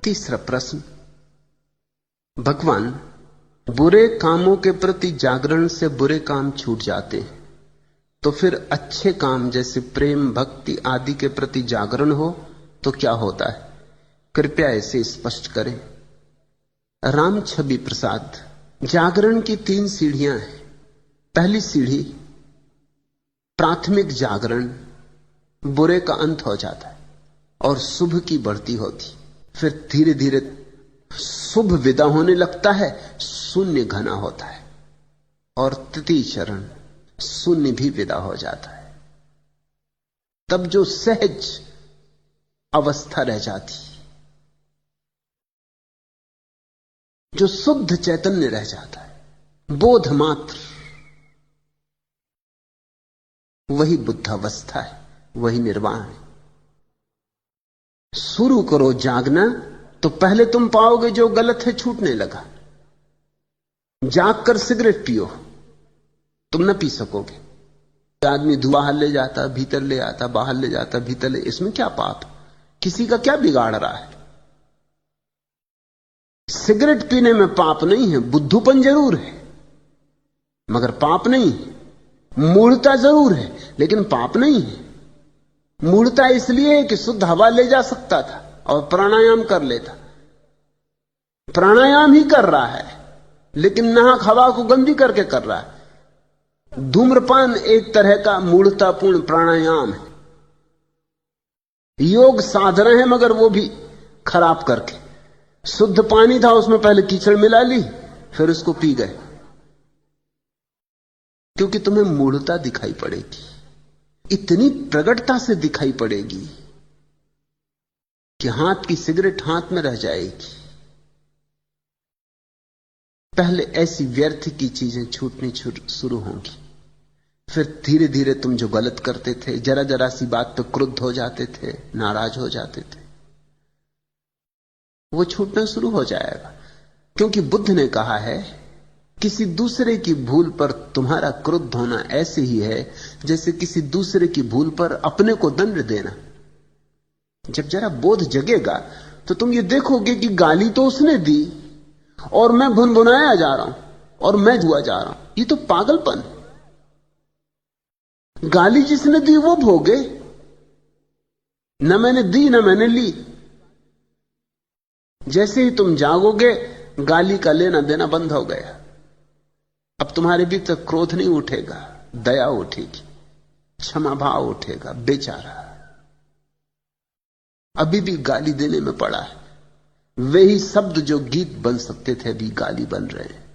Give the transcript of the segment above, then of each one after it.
तीसरा प्रश्न, भगवान, बुरे कामों के प्रति जागरण से बुरे काम छूट जाते हैं, तो फिर अच्छे काम जैसे प्रेम भक्ति आदि के प्रति जागरण हो तो क्या होता है? कृपया इसे स्पष्ट करें। राम छवि प्रसाद, जागरण की 3 सीढ़ियां हैं। पहली सीढ़ी प्राथमिक जागरण, बुरे का अंत हो जाता है और शुभ की बढ़ती होती। फिर धीरे धीरे शुभ विदा होने लगता है, शून्य घना होता है और तृतीय चरण शून्य भी विदा हो जाता है। तब जो सहज अवस्था रह जाती, जो शुद्ध चैतन्य रह जाता है, बोध मात्र, वही बुद्धावस्था है, वही निर्वाण है। शुरू करो जागना तो पहले तुम पाओगे जो गलत है छूटने लगा। जागकर सिगरेट पियो, तुम न पी सकोगे। आदमी बाहर ले जाता, भीतर ले आता, बाहर ले जाता, भीतर ले, इसमें क्या पाप? किसी का क्या बिगाड़ रहा है? सिगरेट पीने में पाप नहीं है, बुद्धूपन जरूर है मगर पाप नहीं है। मूढ़ता जरूर है लेकिन पाप नहीं है। मूढ़ता इसलिए है कि शुद्ध हवा ले जा सकता था और प्राणायाम कर लेता। प्राणायाम ही कर रहा है लेकिन नाहक हवा को गंदी करके कर रहा है। धूम्रपान एक तरह का मूढ़तापूर्ण प्राणायाम है। योग साधना है मगर वो भी खराब करके। शुद्ध पानी था, उसमें पहले कीचड़ मिला ली, फिर उसको पी गए, क्योंकि तुम्हें मूढ़ता दिखाई पड़ेगी, इतनी प्रगटता से दिखाई पड़ेगी कि हाथ की सिगरेट हाथ में रह जाएगी। पहले ऐसी व्यर्थ की चीजें छूटनी शुरू होंगी, फिर धीरे धीरे तुम जो गलत करते थे, जरा जरा सी बात पे क्रुद्ध हो जाते थे, नाराज हो जाते थे, वो छूटना शुरू हो जाएगा। क्योंकि बुद्ध ने कहा है, किसी दूसरे की भूल पर तुम्हारा क्रुद्ध होना ऐसे ही है जैसे किसी दूसरे की भूल पर अपने को दंड देना। जब जरा बोध जगेगा तो तुम ये देखोगे कि गाली तो उसने दी और मैं भुनभुनाया जा रहा हूं और मैं जुआ जा रहा हूं। ये तो पागलपन। गाली जिसने दी वो भोगे, न मैंने दी न मैंने ली। जैसे ही तुम जागोगे गाली का लेना देना बंद हो गया। अब तुम्हारे भीतर क्रोध नहीं उठेगा, दया उठेगी, क्षमा भाव उठेगा। बेचारा अभी भी गाली देने में पड़ा है। वे ही शब्द जो गीत बन सकते थे अभी गाली बन रहे हैं।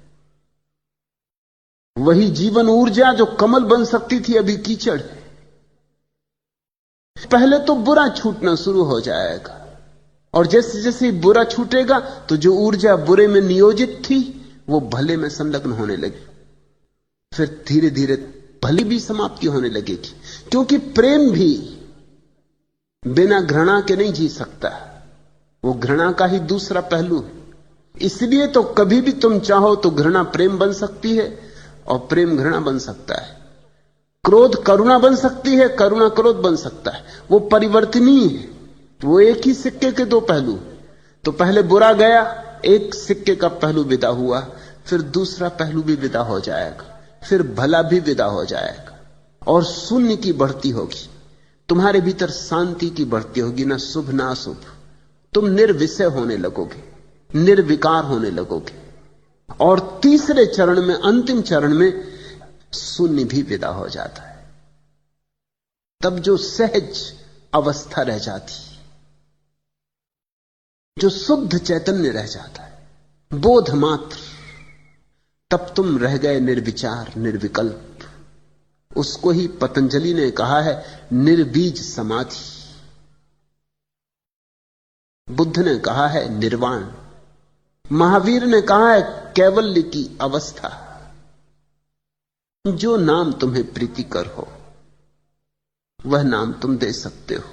वही जीवन ऊर्जा जो कमल बन सकती थी अभी कीचड़ है। पहले तो बुरा छूटना शुरू हो जाएगा और जैसे जैसे बुरा छूटेगा तो जो ऊर्जा बुरे में नियोजित थी वो भले में संलग्न होने लगी। फिर धीरे धीरे भली भी समाप्ति होने लगेगी, क्योंकि प्रेम भी बिना घृणा के नहीं जी सकता। वो घृणा का ही दूसरा पहलू है। इसलिए तो कभी भी तुम चाहो तो घृणा प्रेम बन सकती है और प्रेम घृणा बन सकता है। क्रोध करुणा बन सकती है, करुणा क्रोध बन सकता है। वो परिवर्तनीय है, वो एक ही सिक्के के 2 पहलू। तो पहले बुरा गया, एक सिक्के का पहलू विदा हुआ, फिर दूसरा पहलू भी विदा हो जाएगा, फिर भला भी विदा हो जाएगा और शून्य की बढ़ती होगी। तुम्हारे भीतर शांति की बढ़ती होगी, ना शुभ ना अशुभ। तुम निर्विषय होने लगोगे, निर्विकार होने लगोगे और तीसरे चरण में, अंतिम चरण में शून्य भी विदा हो जाता है। तब जो सहज अवस्था रह जाती, जो शुद्ध चैतन्य रह जाता है, बोध मात्र, तब तुम रह गए निर्विचार, निर्विकल्प। उसको ही पतंजलि ने कहा है निर्बीज समाधि। बुद्ध ने कहा है निर्वाण। महावीर ने कहा है कैवल्य की अवस्था। जो नाम तुम्हें प्रीतिकर हो वह नाम तुम दे सकते हो।